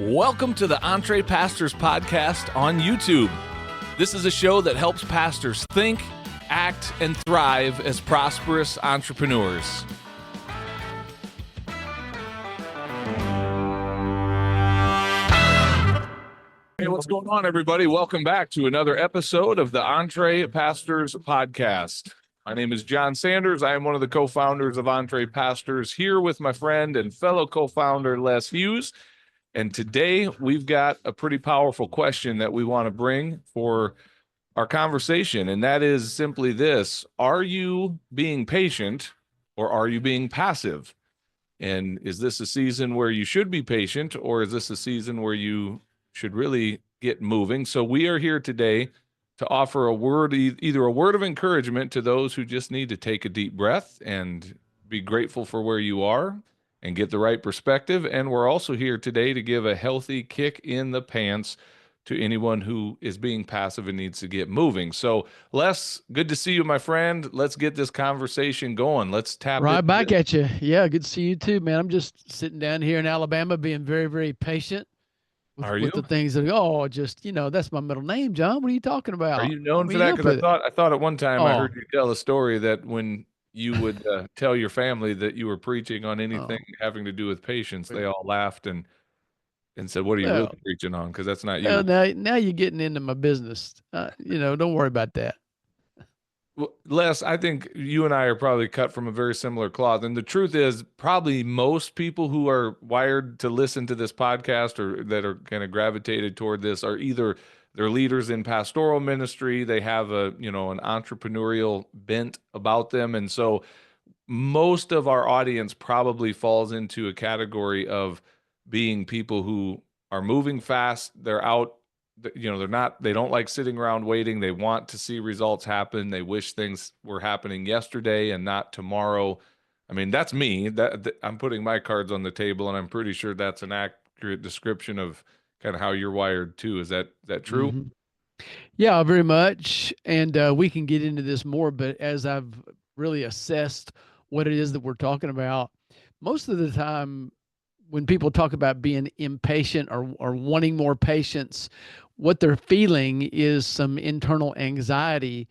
Welcome to the EntrePastors podcast on YouTube. This is a show that helps pastors think, act, and thrive as prosperous entrepreneurs. Hey, what's going on, everybody? Welcome back to another episode of the EntrePastors podcast. My name is Jon Sanders. I am one of the co-founders of EntrePastors, here with my friend and fellow co-founder Les Hughes. And today we've got a pretty powerful question that we want to bring for our conversation. And that is simply this: are you being patient or are you being passive? And is this a season where you should be patient, or is this a season where you should really get moving? So we are here today to offer a word, either a word of encouragement to those who just need to take a deep breath and be grateful for where you are and get the right perspective. And we're also here today to give a healthy kick in the pants to anyone who is being passive and needs to get moving. So, Les, good to see you, my friend. Let's get this conversation going. Let's tap right back at you. Yeah, good to see you too, man. I'm just sitting down here in Alabama being very, very patient with the things that, that's my middle name, John. What are you talking about? Are you known for that? Because I thought at one time I heard you tell a story that when you would tell your family that you were preaching on anything having to do with patience, they all laughed and said, "What are you really preaching on?" Because that's not you. Now you're getting into my business. Don't worry about that. Well, Les, I think you and I are probably cut from a very similar cloth. And the truth is, probably most people who are wired to listen to this podcast or that are kind of gravitated toward this are either they're leaders in pastoral ministry, they have an entrepreneurial bent about them. And so most of our audience probably falls into a category of being people who are moving fast. They're out, they don't like sitting around waiting. They want to see results happen. They wish things were happening yesterday and not tomorrow. I mean, that's me. That I'm putting my cards on the table, and I'm pretty sure that's an accurate description of kind of how you're wired too. Is that true? Mm-hmm. Yeah, very much. And we can get into this more, but as I've really assessed what it is that we're talking about, most of the time when people talk about being impatient or wanting more patience, what they're feeling is some internal anxiety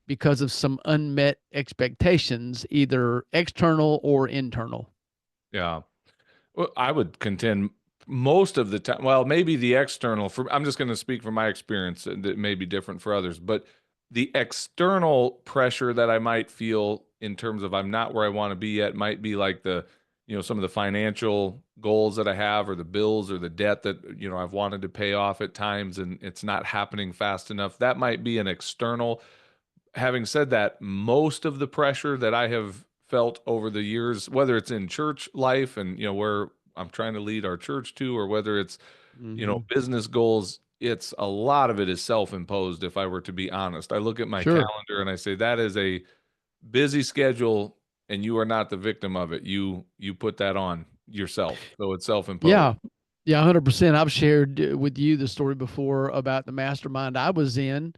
because of some unmet expectations, either external or internal. Yeah. Well, I would contend most of the time, well, maybe the external, I'm just going to speak from my experience, and it may be different for others, but the external pressure that I might feel in terms of I'm not where I want to be yet might be like some of the financial goals that I have, or the bills or the debt that, I've wanted to pay off at times and it's not happening fast enough. That might be an external. Having said that, most of the pressure that I have felt over the years, whether it's in church life and, where I'm trying to lead our church to, or whether it's, business goals, it's a lot of it is self-imposed. If I were to be honest, I look at my calendar and I say, that is a busy schedule and you are not the victim of it. You put that on yourself. So it's self-imposed. Yeah. 100%. I've shared with you the story before about the mastermind I was in,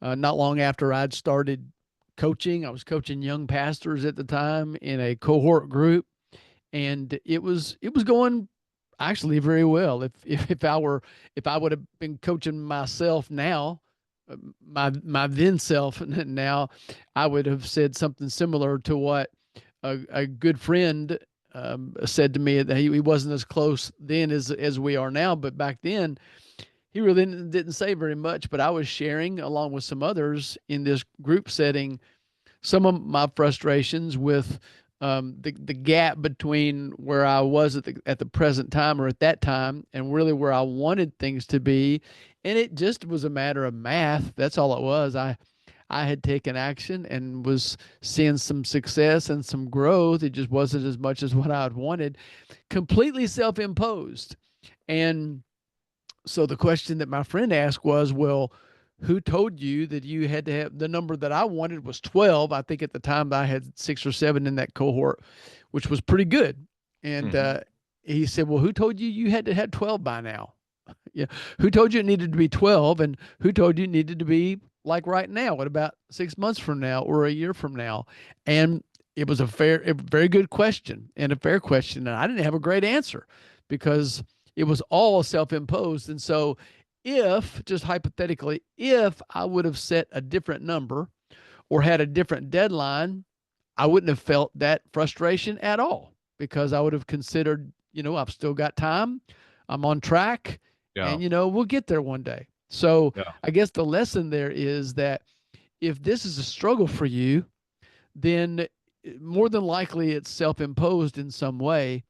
not long after I'd started coaching. I was coaching young pastors at the time in a cohort group, and it was going actually very well. If I would have been coaching myself now, my then self now, I would have said something similar to what a good friend said to me, that he wasn't as close then as we are now, but back then he really didn't say very much. But I was sharing along with some others in this group setting some of my frustrations with the gap between where I was at the present time, or at that time, and really where I wanted things to be. And it just was a matter of math. That's all it was. I had taken action and was seeing some success and some growth. It just wasn't as much as what I had wanted. Completely self-imposed. And so the question that my friend asked was, well, who told you that you had to have the number that I wanted was 12? I think at the time I had 6 or 7 in that cohort, which was pretty good. And he said, well, who told you had to have 12 by now? Yeah. Who told you it needed to be 12? And who told you it needed to be like right now? What about 6 months from now or a year from now? And it was a very good question and a fair question. And I didn't have a great answer because It was all self-imposed. And so if, just hypothetically, if I would have set a different number or had a different deadline, I wouldn't have felt that frustration at all because I would have considered, I've still got time. I'm on track Yeah. and, we'll get there one day. So Yeah. I guess the lesson there is that if this is a struggle for you, then more than likely it's self-imposed in some way,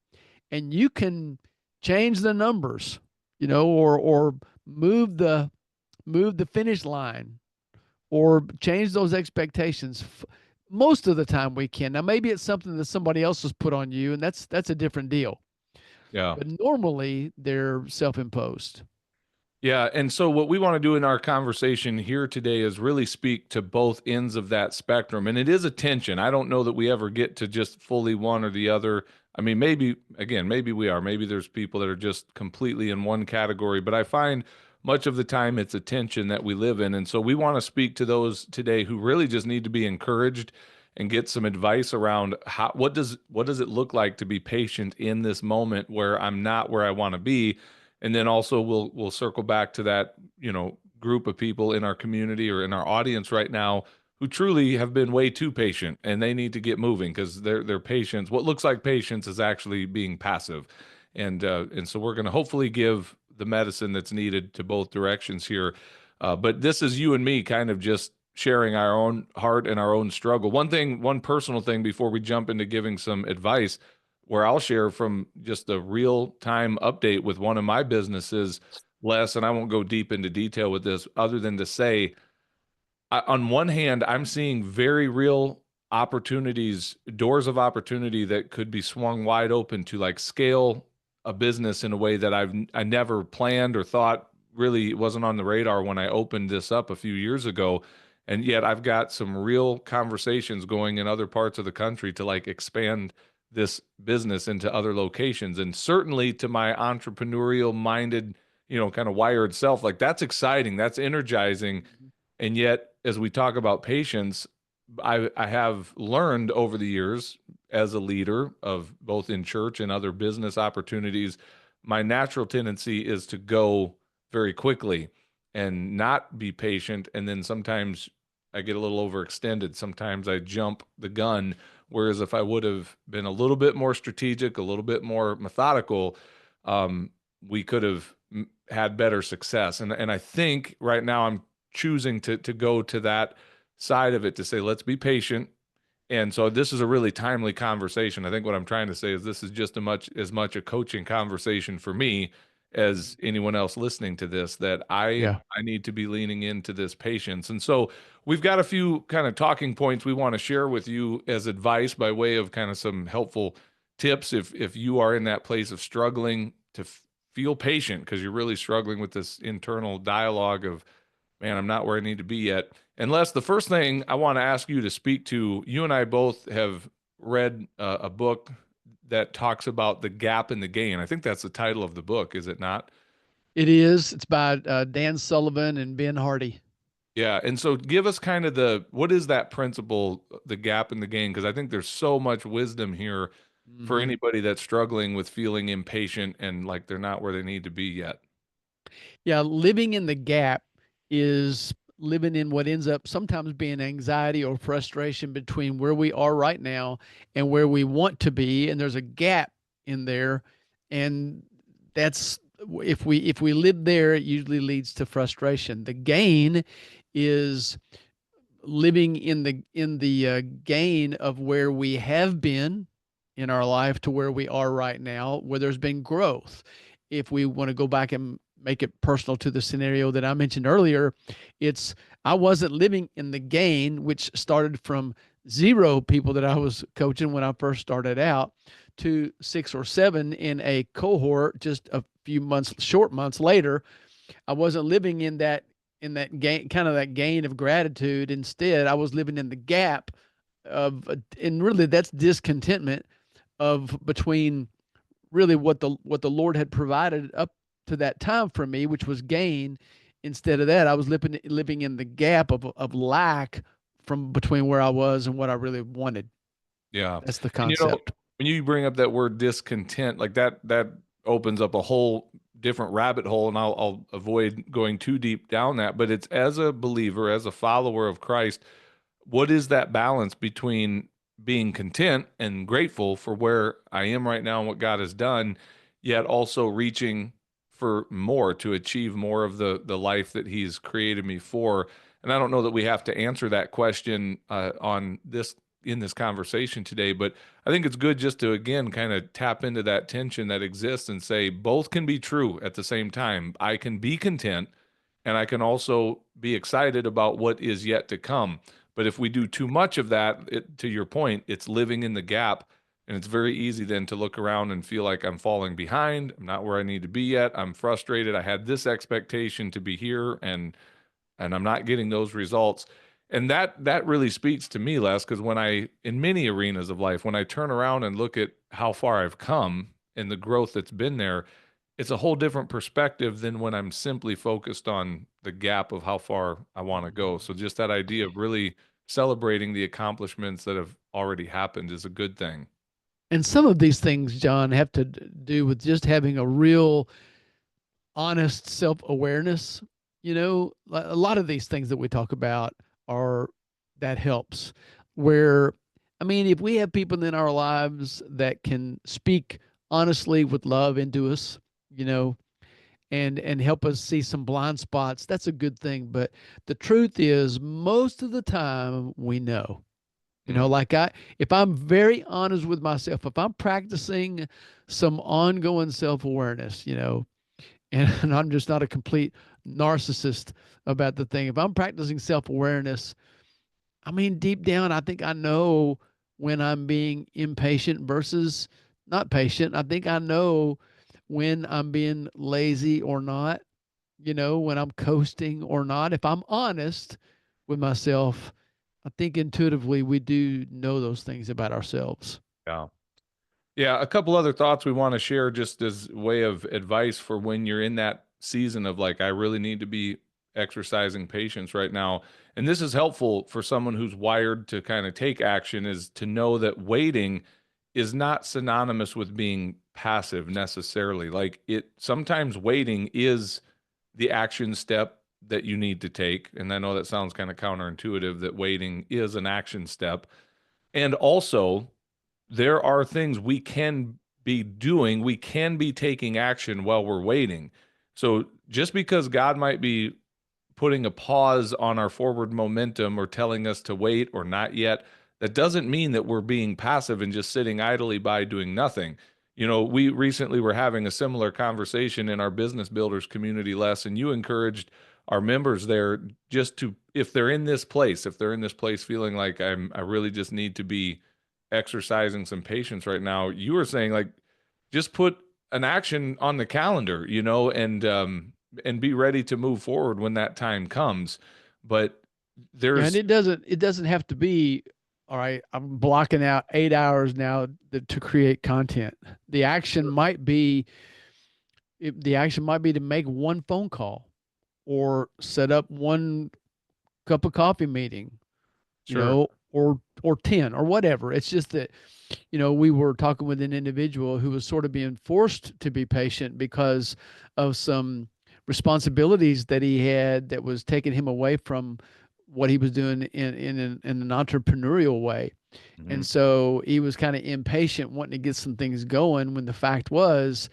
and you can change the numbers, or move the finish line or change those expectations. Most of the time we can. Now maybe it's something that somebody else has put on you, and that's a different deal. Yeah. But normally they're self-imposed. Yeah. And so what we want to do in our conversation here today is really speak to both ends of that spectrum. And it is a tension. I don't know that we ever get to just fully one or the other. I mean, maybe, again, maybe we are. Maybe there's people that are just completely in one category, but I find much of the time it's a tension that we live in. And so we want to speak to those today who really just need to be encouraged and get some advice around what does it look like to be patient in this moment where I'm not where I want to be. And then also we'll circle back to that, group of people in our community or in our audience right now who truly have been way too patient and they need to get moving because their patience, what looks like patience, is actually being passive. And so we're going to hopefully give the medicine that's needed to both directions here. But this is you and me kind of just sharing our own heart and our own struggle. One personal thing before we jump into giving some advice, where I'll share from just a real time update with one of my businesses, Les, and I won't go deep into detail with this other than to say, on one hand, I'm seeing very real opportunities, doors of opportunity that could be swung wide open to like scale a business in a way that I never planned or thought really wasn't on the radar when I opened this up a few years ago. And yet I've got some real conversations going in other parts of the country to like expand this business into other locations. And certainly to my entrepreneurial minded, kind of wired self, like that's exciting, that's energizing. And yet, as we talk about patience, I have learned over the years as a leader of both in church and other business opportunities, my natural tendency is to go very quickly and not be patient. And then sometimes I get a little overextended. Sometimes I jump the gun. Whereas if I would have been a little bit more strategic, a little bit more methodical, we could have had better success. And I think right now I'm choosing to go to that side of it to say, let's be patient. And so this is a really timely conversation. I think what I'm trying to say is this is just as much a coaching conversation for me as anyone else listening to this, that Yeah. I need to be leaning into this patience. And so we've got a few kind of talking points we want to share with you as advice by way of kind of some helpful tips if you are in that place of struggling to feel patient because you're really struggling with this internal dialogue of, man, I'm not where I need to be yet. And Les, the first thing I want to ask you to speak to, you and I both have read a book that talks about the gap and the gain. I think that's the title of the book, is it not? It is. It's by Dan Sullivan and Ben Hardy. Yeah. And so give us kind of what is that principle, the gap and the gain? Because I think there's so much wisdom here for Hmm. anybody that's struggling with feeling impatient and like they're not where they need to be yet. Yeah, living in the gap is living in what ends up sometimes being anxiety or frustration between where we are right now and where we want to be, and there's a gap in there, and that's if we live there, it usually leads to frustration. The gain is living in the gain of where we have been in our life to where we are right now, where there's been growth. If we want to go back and make it personal to the scenario that I mentioned earlier, it's I wasn't living in the gain, which started from 0 people that I was coaching when I first started out to 6 or 7 in a cohort just a few short months later. I wasn't living in that gain, kind of that gain of gratitude. Instead, I was living in the gap and really that's discontentment of between really what the Lord had provided up to that time for me, which was gain. Instead of that, I was living in the gap of lack from between where I was and what I really wanted. Yeah. That's the And concept. when you bring up that word discontent, like that opens up a whole different rabbit hole, and I'll avoid going too deep down that. But it's, as a believer, as a follower of Christ, what is that balance between being content and grateful for where I am right now and what God has done, yet also reaching for more, to achieve more of the life that He's created me for? And I don't know that we have to answer that question on this in this conversation today, but I think it's good just to, again, kind of tap into that tension that exists and say both can be true at the same time. I can be content, and I can also be excited about what is yet to come. But if we do too much of that, to your point, it's living in the gap. And it's very easy then to look around and feel like I'm falling behind. I'm not where I need to be yet. I'm frustrated. I had this expectation to be here, and I'm not getting those results. And that really speaks to me, Les, because when in many arenas of life, when I turn around and look at how far I've come and the growth that's been there, it's a whole different perspective than when I'm simply focused on the gap of how far I want to go. So just that idea of really celebrating the accomplishments that have already happened is a good thing. And some of these things, John, have to do with just having a real honest self-awareness. A lot of these things that we talk about are that helps. Where, I mean, if we have people in our lives that can speak honestly with love into us, you know, and help us see some blind spots, that's a good thing. But the truth is, most of the time we know. Mm. Like if I'm very honest with myself, if I'm practicing some ongoing self-awareness, and I'm just not a complete narcissist about the thing. If I'm practicing self-awareness, I mean, deep down, I think I know when I'm being impatient versus not patient. I think I know when I'm being lazy or not, when I'm coasting or not. If I'm honest with myself, I think intuitively we do know those things about ourselves. Yeah. Yeah, a couple other thoughts we want to share just as way of advice for when you're in that season of like, I really need to be exercising patience right now. And this is helpful for someone who's wired to kind of take action, is to know that waiting is not synonymous with being passive necessarily. Like, sometimes waiting is the action step that you need to take. And I know that sounds kind of counterintuitive, that waiting is an action step. And also, there are things we can be doing, we can be taking action while we're waiting. So just because God might be putting a pause on our forward momentum or telling us to wait or not yet, that doesn't mean that we're being passive and just sitting idly by doing nothing. We recently were having a similar conversation in our business builders community, Les, and you encouraged our members there just to, if they're in this place, feeling like I really just need to be exercising some patience right now. You were saying, like, just put an action on the calendar, and be ready to move forward when that time comes. But Yeah, and there's it doesn't have to be, all right, I'm blocking out 8 hours now to create content. The action might be the action might be to make one phone call or set up one cup of coffee meeting, sure. or 10 or whatever. It's just that, we were talking with an individual who was sort of being forced to be patient because of some responsibilities that he had that was taking him away from what he was doing in an entrepreneurial way. Mhm. And so he was kind of impatient, wanting to get some things going, when the fact was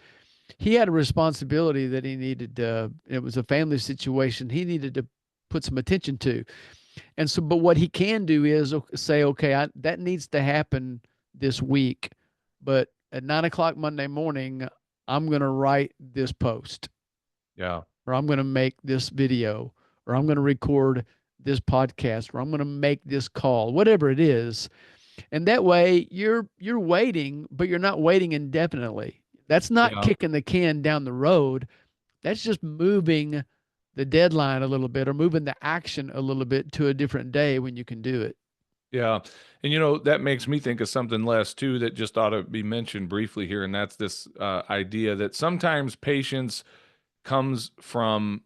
he had a responsibility that he needed to, it was a family situation he needed to put some attention to. And so, but what he can do is say, okay, that needs to happen this week, but at 9 o'clock Monday morning, I'm going to write this post, Yeah. or I'm going to make this video, or I'm going to record this podcast, or I'm going to make this call, whatever it is. And that way you're waiting, but you're not waiting indefinitely. That's not Yeah. kicking the can down the road. That's just moving the deadline a little bit, or moving the action a little bit to a different day when you can do it. Yeah. And that makes me think of something less too that just ought to be mentioned briefly here. And that's this idea that sometimes patience comes from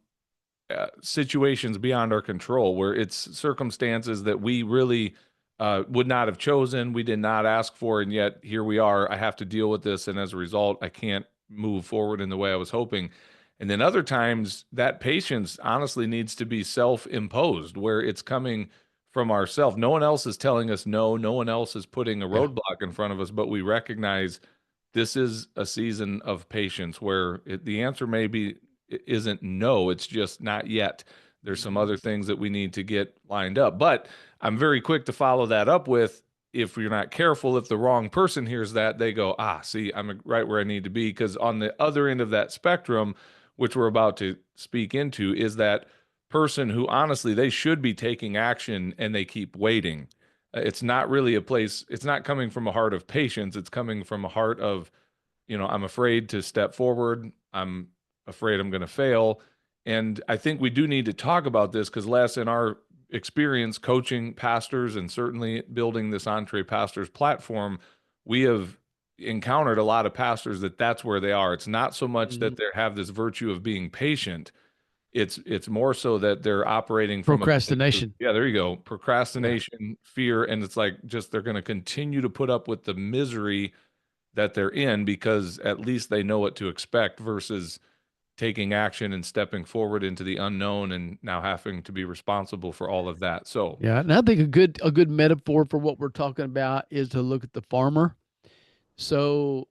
situations beyond our control, where it's circumstances that we really would not have chosen, we did not ask for, and yet here we are. I have to deal with this, and as a result, I can't move forward in the way I was hoping. And then other times that patience honestly needs to be self-imposed, where it's coming from ourselves. No one else is telling us no, no one else is putting a Yeah. roadblock in front of us, but we recognize this is a season of patience where the answer maybe isn't no, it's just not yet. There's some Mhm. other things that we need to get lined up. But I'm very quick to follow that up with, if you're not careful, if the wrong person hears that, they go, see, I'm right where I need to be. Because on the other end of that spectrum, which we're about to speak into, is that person who honestly they should be taking action and they keep waiting. It's not really a place, it's not coming from a heart of patience. It's coming from a heart of, I'm afraid to step forward. I'm afraid I'm going to fail. And I think we do need to talk about this because, Les, in our experience coaching pastors and certainly building this EntrePastors platform, we have encountered a lot of pastors that's where they are. It's not so much that Mhm. they have this virtue of being patient. It's more so that they're operating from a place of, Procrastination. yeah, there you go, Yeah. procrastination, fear, and it's like just they're going to continue to put up with the misery that they're in because at least they know what to expect versus taking action and stepping forward into the unknown and now having to be responsible for all of that. So, Yeah. And I think a good metaphor for what we're talking about is to look at the farmer. So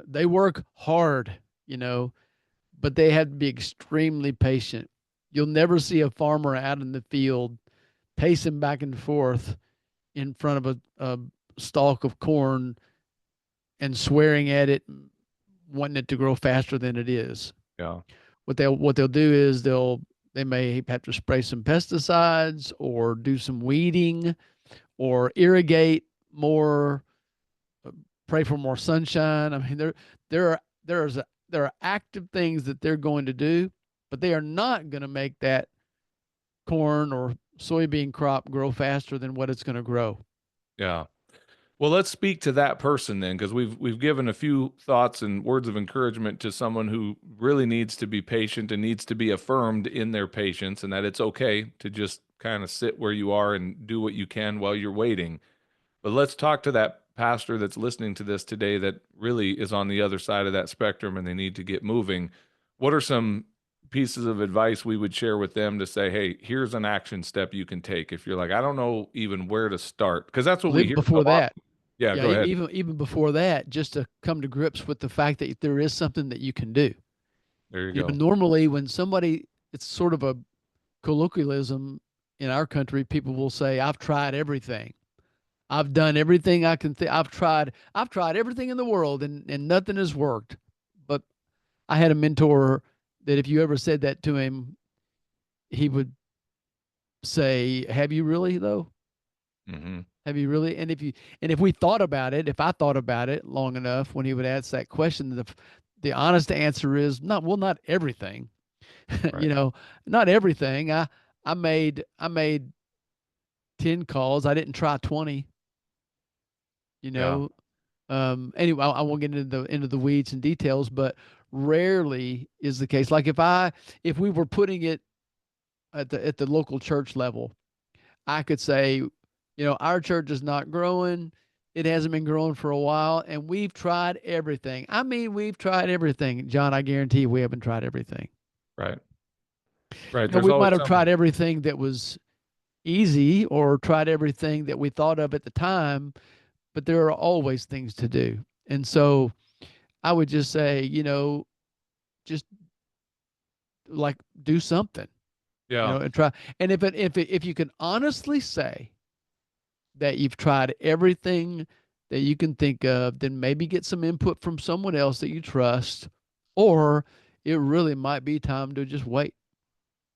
they work hard, you know, but they have to be extremely patient. You'll never see a farmer out in the field pacing back and forth in front of a stalk of corn and swearing at it, wanting it to grow faster than it is. yeah, What they'll do is they may have to spray some pesticides or do some weeding or irrigate more, uh, pray for more sunshine. I mean, there are there are active things that they're going to do, but they are not going to make that corn or soybean crop grow faster than what it's going to grow. yeah. Well, let's speak to that person then, because we've given a few thoughts and words of encouragement to someone who really needs to be patient and needs to be affirmed in their patience, and that it's okay to just kind of sit where you are and do what you can while you're waiting. But let's talk to that pastor that's listening to this today that really is on the other side of that spectrum and they need to get moving. What are some pieces of advice we would share with them to say, hey, here's an action step you can take if you're like, I don't know even where to start? Because that's what Well, we even hear so before that, often. Yeah, yeah, go ahead. even before that, just to come to grips with the fact that there is something that you can do. There you You know, go. normally when somebody, it's sort of a colloquialism in our country, people will say, "I've tried everything. I've done everything I can think. I've tried everything in the world, and nothing has worked." But I had a mentor that if you ever said that to him, he would say, "Have you really though? Hmm. Have you really?" And if we thought about it, if I thought about it long enough, when he would ask that question, the honest answer is not. Well, not everything. Right. you know, not everything. I made 10 calls. I didn't try 20. You Yeah. know, anyway, I won't get into the weeds and details, but rarely is the case. Like if we were putting it at the local church level, I could say, our church is not growing. It hasn't been growing for a while, and we've tried everything. I mean, we've tried everything. John, I guarantee we haven't tried everything. Right. Right. Now, There's we always might have something. tried everything that was easy or tried everything that we thought of at the time, but there are always things to do. And so I would just say, just like do something, Yeah. and try. And if you can honestly say that you've tried everything that you can think of, then maybe get some input from someone else that you trust, or it really might be time to just wait.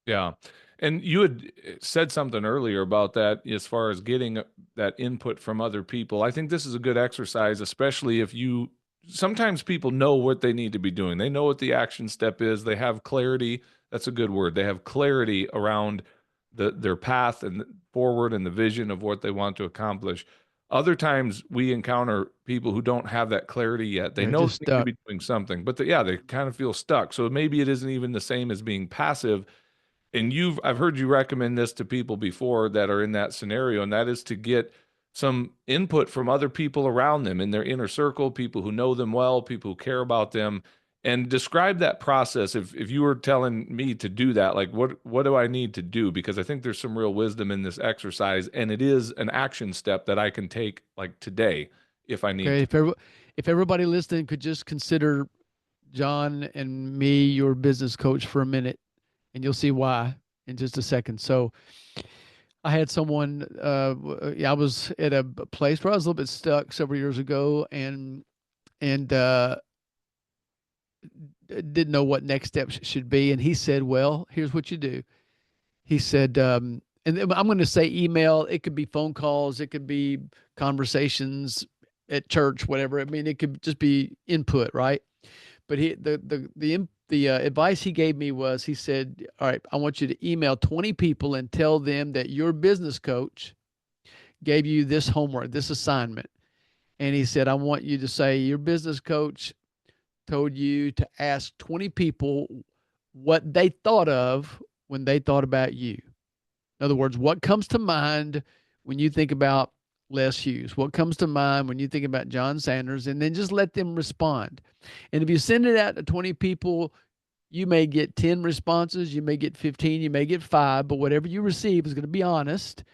Yeah. And you had said something earlier about that as far as getting that input from other people. I think this is a good exercise, especially if sometimes people know what they need to be doing. They know what the action step is. They have clarity. That's a good word. They have clarity around their path and forward and the vision of what they want to accomplish. Other times we encounter people who don't have that clarity yet. They They're know just they need to stuck. be doing something, but they kind of feel stuck. So maybe it isn't even the same as being passive. And I've heard you recommend this to people before that are in that scenario, and that is to get some input from other people around them in their inner circle, people who know them well, people who care about them, And describe that process. If you were telling me to do that, like what do I need to do? Because I think there's some real wisdom in this exercise, and it is an action step that I can take like today if I need Okay. to. If everybody listening could just consider Jon and me your business coach for a minute, and you'll see why in just a second. So I had someone, I was at a place where I was a little bit stuck several years ago, and didn't know what next steps should be. And he said, "Well, here's what you do." He said, and I'm going to say email. It could be phone calls. It could be conversations at church, whatever. I mean, it could just be input, right? But the advice he gave me was, he said, "All right, I want you to email 20 people and tell them that your business coach gave you this homework, this assignment." And he said, "I want you to say your business coach told you to ask 20 people what they thought of when they thought about you. In other words, what comes to mind when you think about Les Hughes? What comes to mind when you think about Jon Sanders?" And then just let them respond. And if you send it out to 20 people, you may get 10 responses, you may get 15, you may get 5, but whatever you receive is going to be honest.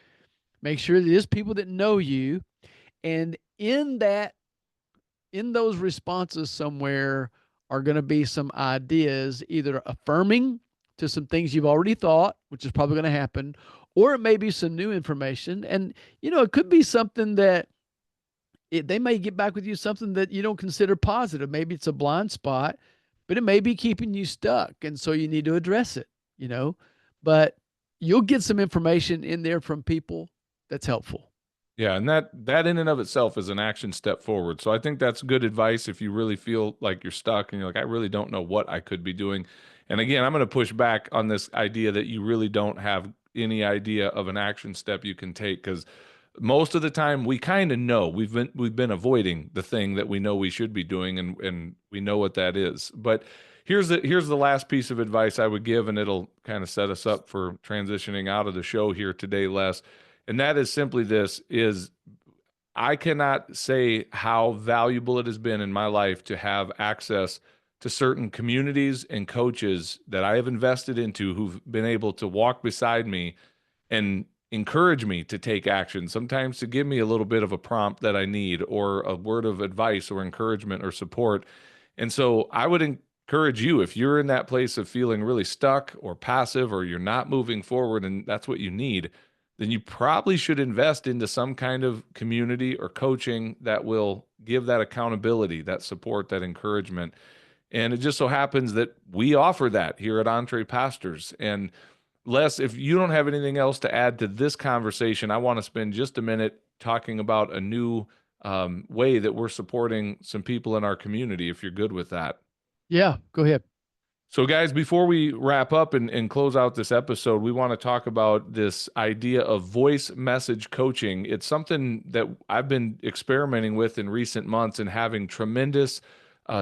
Make sure that it is people that know you. And in those responses somewhere are going to be some ideas, either affirming to some things you've already thought, which is probably going to happen, or it may be some new information. And, it could be something that they may get back with you, something that you don't consider positive. Maybe it's a blind spot, but it may be keeping you stuck. And so you need to address it, but you'll get some information in there from people that's helpful. Yeah, and that in and of itself is an action step forward. So I think that's good advice if you really feel like you're stuck and you're like, I really don't know what I could be doing. And again, I'm going to push back on this idea that you really don't have any idea of an action step you can take, because most of the time we kind of know we've been avoiding the thing that we know we should be doing, and we know what that is. But here's the last piece of advice I would give, and it'll kind of set us up for transitioning out of the show here today, Les. And that is simply this: is I cannot say how valuable it has been in my life to have access to certain communities and coaches that I have invested into, who've been able to walk beside me and encourage me to take action, sometimes to give me a little bit of a prompt that I need, or a word of advice or encouragement or support. And so I would encourage you, if you're in that place of feeling really stuck or passive, or you're not moving forward and that's what you need, then you probably should invest into some kind of community or coaching that will give that accountability, that support, that encouragement. And it just so happens that we offer that here at EntrePastors. And Les, if you don't have anything else to add to this conversation, I want to spend just a minute talking about a new way that we're supporting some people in our community, if you're good with that. Yeah, go ahead. So, guys, before we wrap up and close out this episode, we want to talk about this idea of voice message coaching. It's something that I've been experimenting with in recent months and having tremendous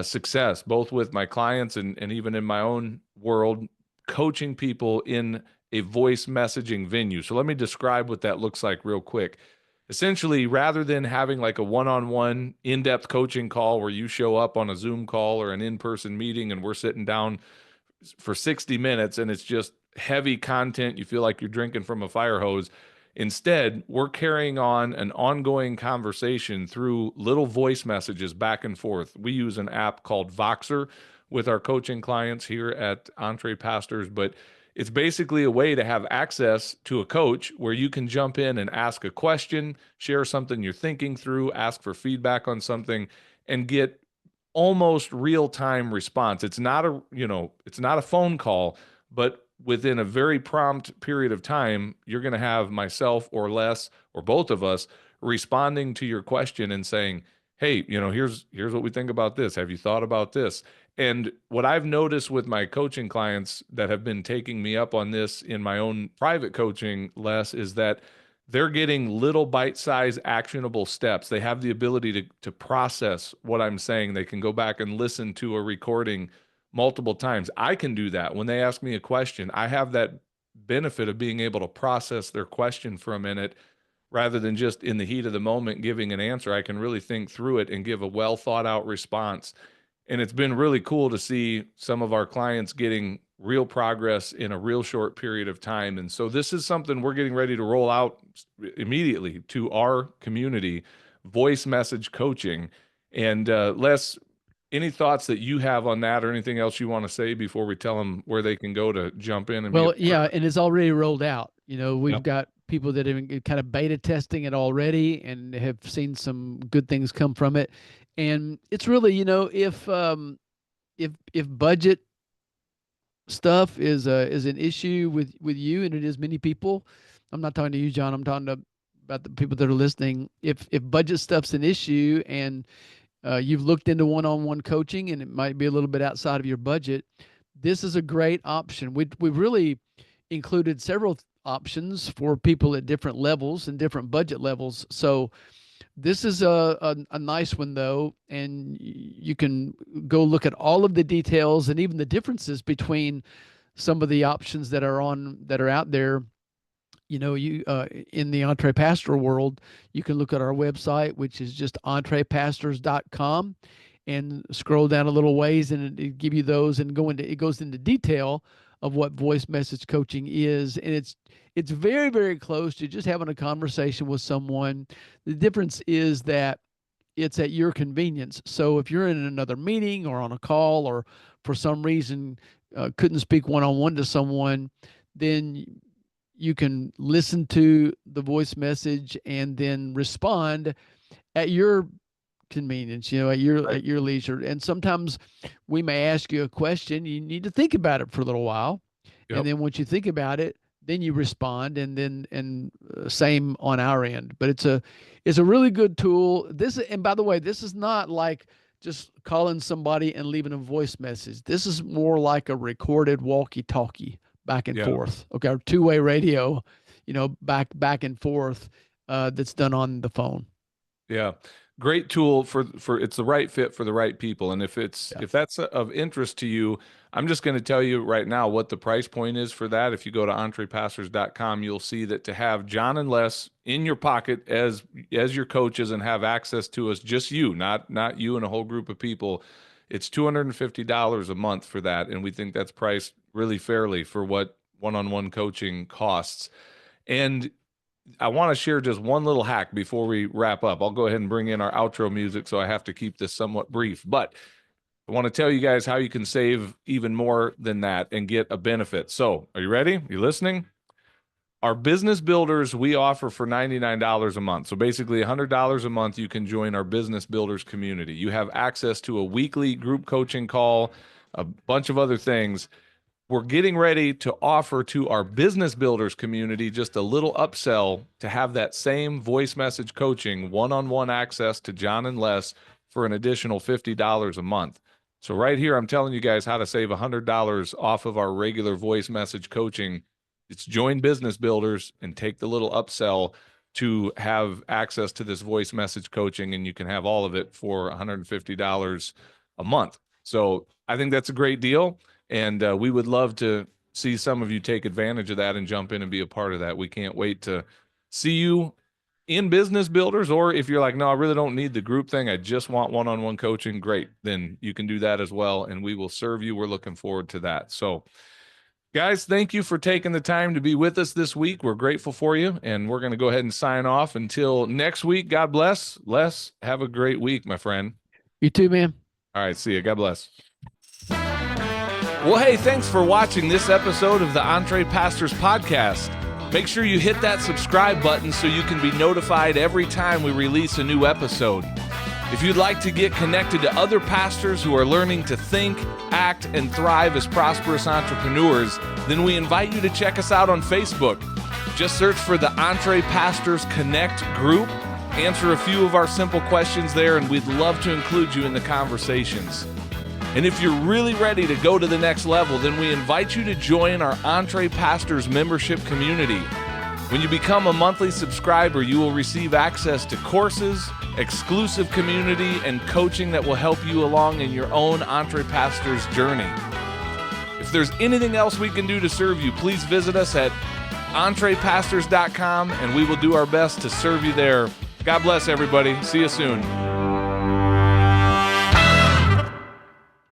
success, both with my clients and even in my own world, coaching people in a voice messaging venue. So let me describe what that looks like real quick. Essentially, rather than having like a one-on-one in-depth coaching call where you show up on a Zoom call or an in-person meeting and we're sitting down for 60 minutes and it's just heavy content, you feel like you're drinking from a fire hose. Instead, we're carrying on an ongoing conversation through little voice messages back and forth. We use an app called Voxer with our coaching clients here at EntrePastors, but it's basically a way to have access to a coach where you can jump in and ask a question, share something you're thinking through, ask for feedback on something, and get almost real-time response. It's not a phone call, but within a very prompt period of time, you're going to have myself or Les or both of us responding to your question and saying, hey, here's what we think about this. Have you thought about this? And what I've noticed with my coaching clients that have been taking me up on this in my own private coaching, Les, is that they're getting little bite-sized actionable steps. They have the ability to process what I'm saying. They can go back and listen to a recording multiple times. I can do that. When they ask me a question, I have that benefit of being able to process their question for a minute rather than just in the heat of the moment giving an answer. I can really think through it and give a well thought out response. And it's been really cool to see some of our clients getting real progress in a real short period of time. And so this is something we're getting ready to roll out immediately to our community, voice message coaching. And Les, any thoughts that you have on that or anything else you want to say before we tell them where they can go to jump in? And Well, yeah, and it's already rolled out. We've Yep. got people that have been kind of beta testing it already and have seen some good things come from it. And it's really, if budget stuff is an issue with you, and it is many people. I'm not talking to you, John. I'm talking about the people that are listening. If budget stuff's an issue and you've looked into one-on-one coaching and it might be a little bit outside of your budget, this is a great option. We've really included several options for people at different levels and different budget levels. So this is a nice one, though, and you can go look at all of the details and even the differences between some of the options that are out there. In the EntrePastor world, you can look at our website, which is just EntrePastors.com, and scroll down a little ways, and it give you those, and it goes into detail of what voice message coaching is, and it's very, very close to just having a conversation with someone. The difference is that it's at your convenience. So if you're in another meeting or on a call, or for some reason couldn't speak one-on-one to someone, then you can listen to the voice message and then respond at your convenience, at your leisure. And sometimes we may ask you a question. You need to think about it for a little while. Yep. And then once you think about it, then you respond, and same on our end. But it's a really good tool. And by the way, this is not like just calling somebody and leaving a voice message. This is more like a recorded walkie-talkie back and forth. Okay, or two-way radio, back and forth, that's done on the phone. Yeah. Great tool for it's the right fit for the right people. And if that's of interest to you, I'm just going to tell you right now what the price point is for that. If you go to EntrePastors.com, you'll see that to have Jon and Les in your pocket as your coaches and have access to us, just you, not you and a whole group of people, it's $250 a month for that. And we think that's priced really fairly for what one-on-one coaching costs. And I want to share just one little hack before we wrap up. I'll go ahead and bring in our outro music, so I have to keep this somewhat brief. But I want to tell you guys how you can save even more than that and get a benefit. So are you ready? You listening? Our business builders we offer for $99 a month. So basically $100 a month, you can join our business builders community. You have access to a weekly group coaching call, a bunch of other things. We're getting ready to offer to our business builders community just a little upsell to have that same voice message coaching, one-on-one access to Jon and Les for an additional $50 a month. So right here, I'm telling you guys how to save $100 off of our regular voice message coaching. It's join business builders and take the little upsell to have access to this voice message coaching, and you can have all of it for $150 a month. So I think that's a great deal. And we would love to see some of you take advantage of that and jump in and be a part of that. We can't wait to see you in Business Builders, or if you're like, no, I really don't need the group thing, I just want one-on-one coaching, great. Then you can do that as well, and we will serve you. We're looking forward to that. So guys, thank you for taking the time to be with us this week. We're grateful for you, and we're going to go ahead and sign off until next week. God bless. Les, have a great week, my friend. You too, man. All right, see you. God bless. Well, hey, thanks for watching this episode of the EntrePastors podcast. Make sure you hit that subscribe button so you can be notified every time we release a new episode. If you'd like to get connected to other pastors who are learning to think, act, and thrive as prosperous entrepreneurs, then we invite you to check us out on Facebook. Just search for the EntrePastors Connect group, answer a few of our simple questions there, and we'd love to include you in the conversations. And if you're really ready to go to the next level, then we invite you to join our EntrePastors membership community. When you become a monthly subscriber, you will receive access to courses, exclusive community, and coaching that will help you along in your own EntrePastors journey. If there's anything else we can do to serve you, please visit us at EntrePastors.com, and we will do our best to serve you there. God bless everybody. See you soon.